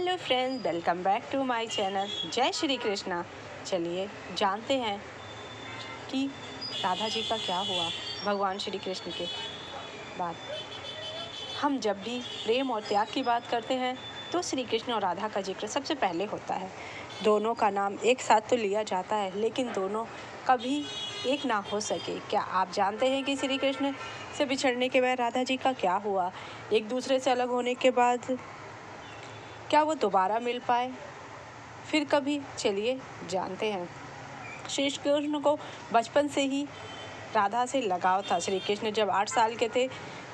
Hello friends, welcome back to my channel. जय श्री कृष्णा। चलिए जानते हैं कि राधा जी का क्या हुआ भगवान श्री कृष्ण के बाद। हम जब भी प्रेम और त्याग की बात करते हैं तो श्री कृष्ण और राधा का जिक्र सबसे पहले होता है। दोनों का नाम एक साथ तो लिया जाता है, लेकिन दोनों कभी एक ना हो सके। क्या आप जानते हैं कि श्री कृष्ण से बिछड़ने के बाद राधा जी का क्या हुआ? एक दूसरे से अलग होने के बाद क्या वो दोबारा मिल पाए फिर कभी? चलिए जानते हैं। श्री कृष्ण को बचपन से ही राधा से लगाव था। श्री कृष्ण जब 8 साल के थे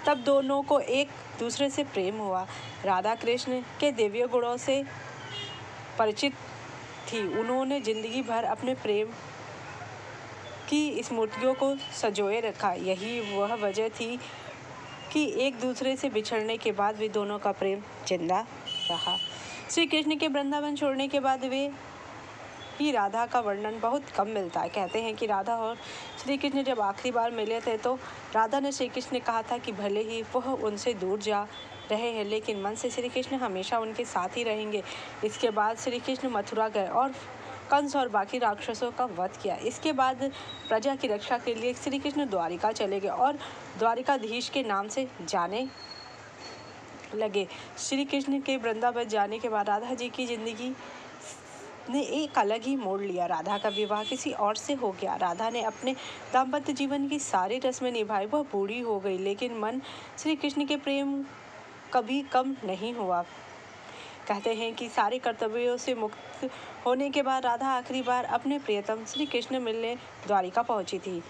तब दोनों को एक दूसरे से प्रेम हुआ। राधा कृष्ण के दिव्य गुणों से परिचित थी। उन्होंने जिंदगी भर अपने प्रेम की स्मृतियों को संजोए रखा। यही वह वजह थी कि एक दूसरे से बिछड़ने के बाद भी दोनों का प्रेम जिंदा रहा। श्री कृष्ण के वृंदावन छोड़ने के बाद वे ही राधा का वर्णन बहुत कम मिलता है। कहते हैं कि राधा और श्री कृष्ण जब आखिरी बार मिले थे तो राधा ने श्री कृष्ण ने कहा था कि भले ही वह उनसे दूर जा रहे हैं, लेकिन मन से श्री कृष्ण हमेशा उनके साथ ही रहेंगे। इसके बाद श्री कृष्ण मथुरा गए और कंस और बाकी राक्षसों का वध किया। इसके बाद प्रजा की रक्षा के लिए श्री कृष्ण द्वारिका चले गए और द्वारिकाधीश के नाम से जाने लगे। श्री कृष्ण के वृंदावन जाने के बाद राधा जी की जिंदगी ने एक अलग ही मोड़ लिया। राधा का विवाह किसी और से हो गया। राधा ने अपने दाम्पत्य जीवन की सारी रस्में निभाई। वह बूढ़ी हो गई, लेकिन मन श्री कृष्ण के प्रेम कभी कम नहीं हुआ। कहते हैं कि सारे कर्तव्यों से मुक्त होने के बाद राधा आखिरी बार अपने प्रियतम श्री कृष्ण मिलने द्वारिका पहुंची थी।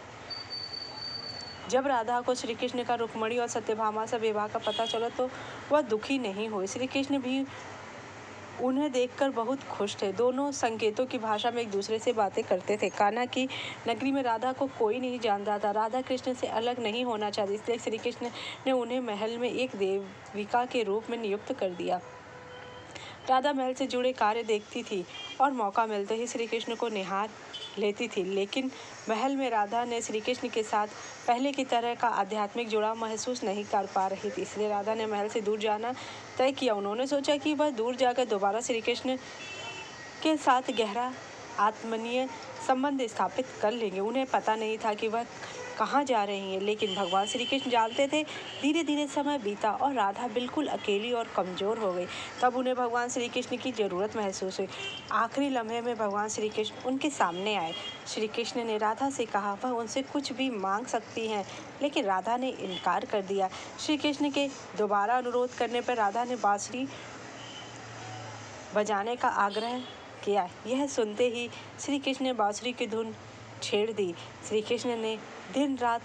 जब राधा को श्री कृष्ण का रुक्मिणी और सत्यभामा से विवाह का पता चला तो वह दुखी नहीं हुई। श्री कृष्ण भी उन्हें देखकर बहुत खुश थे। दोनों संकेतों की भाषा में एक दूसरे से बातें करते थे। कान्हा की नगरी में राधा को कोई नहीं जानता था। राधा कृष्ण से अलग नहीं होना चाहती, इसलिए श्री कृष्ण ने उन्हें महल में एक देविका के रूप में नियुक्त कर दिया। राधा महल से जुड़े कार्य देखती थी और मौका मिलते ही श्री कृष्ण को निहार लेती थी, लेकिन महल में राधा ने श्री कृष्ण के साथ पहले की तरह का आध्यात्मिक जुड़ाव महसूस नहीं कर पा रही थी। इसलिए राधा ने महल से दूर जाना तय किया। उन्होंने सोचा कि वह दूर जाकर दोबारा श्री कृष्ण के साथ गहरा आत्मीय संबंध स्थापित कर लेंगे। उन्हें पता नहीं था कि वह कहाँ जा रही हैं, लेकिन भगवान श्री कृष्ण जानते थे। धीरे धीरे समय बीता और राधा बिल्कुल अकेली और कमज़ोर हो गई। तब उन्हें भगवान श्री कृष्ण की ज़रूरत महसूस हुई। आखिरी लम्हे में भगवान श्री कृष्ण उनके सामने आए। श्री कृष्ण ने राधा से कहा वह उनसे कुछ भी मांग सकती हैं, लेकिन राधा ने इनकार कर दिया। श्री कृष्ण के दोबारा अनुरोध करने पर राधा ने बांसुरी बजाने का आग्रह किया। यह सुनते ही श्री कृष्ण ने बांसुरी की धुन छेड़ दी। श्री कृष्ण ने दिन रात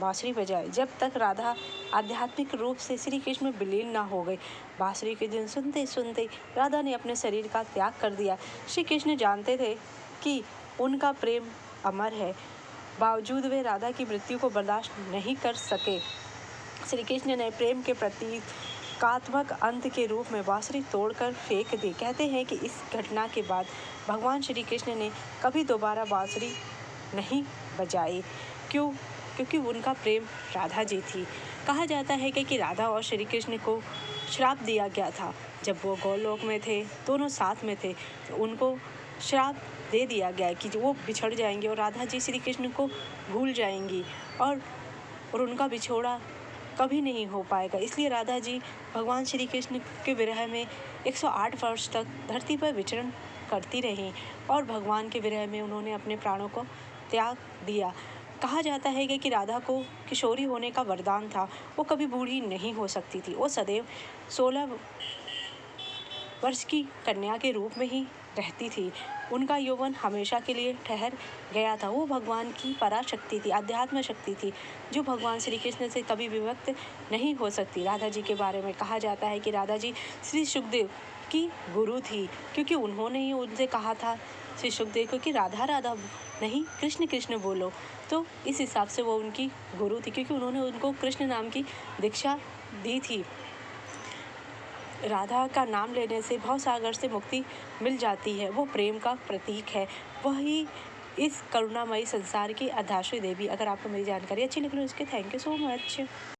बांसुरी बजाई जब तक राधा आध्यात्मिक रूप से श्री कृष्ण में विलीन न हो गई। बांसुरी की धुन सुनते सुनते राधा ने अपने शरीर का त्याग कर दिया। श्री कृष्ण जानते थे कि उनका प्रेम अमर है, बावजूद वे राधा की मृत्यु को बर्दाश्त नहीं कर सके। श्री कृष्ण ने प्रेम के प्रतीकात्मक अंत के रूप में बांसुरी तोड़कर फेंक दी। कहते हैं कि इस घटना के बाद भगवान श्री कृष्ण ने कभी दोबारा बांसुरी नहीं बजाई। क्योंकि उनका प्रेम राधा जी थी। कहा जाता है कि राधा और श्री कृष्ण को श्राप दिया गया था। जब वो गोलोक में थे, दोनों साथ में थे, तो उनको श्राप दे दिया गया कि वो बिछड़ जाएंगे और राधा जी श्री कृष्ण को भूल जाएंगी और उनका बिछोड़ा कभी नहीं हो पाएगा। इसलिए राधा जी भगवान श्री कृष्ण के विरह में 108 वर्ष तक धरती पर विचरण करती रहीं और भगवान के विरह में उन्होंने अपने प्राणों को त्याग दिया। कहा जाता है कि राधा को किशोरी होने का वरदान था। वो कभी बूढ़ी नहीं हो सकती थी। वो सदैव 16 वर्ष की कन्या के रूप में ही रहती थी। उनका यौवन हमेशा के लिए ठहर गया था। वो भगवान की पराशक्ति थी, आध्यात्म शक्ति थी, जो भगवान श्री कृष्ण से कभी विभक्त नहीं हो सकती। राधा जी के बारे में कहा जाता है कि राधा जी श्री सुखदेव की गुरु थी, क्योंकि उन्होंने ही उनसे कहा था श्री सुखदेव को कि राधा राधा नहीं कृष्ण कृष्ण बोलो। तो इस हिसाब से वो उनकी गुरु थी, क्योंकि उन्होंने उनको कृष्ण नाम की दीक्षा दी थी। राधा का नाम लेने से भवसागर से मुक्ति मिल जाती है। वो प्रेम का प्रतीक है। वही इस करुणामयी संसार की आधारशिला देवी। अगर आपको मेरी जानकारी अच्छी लगी तो इसके थैंक यू सो मच।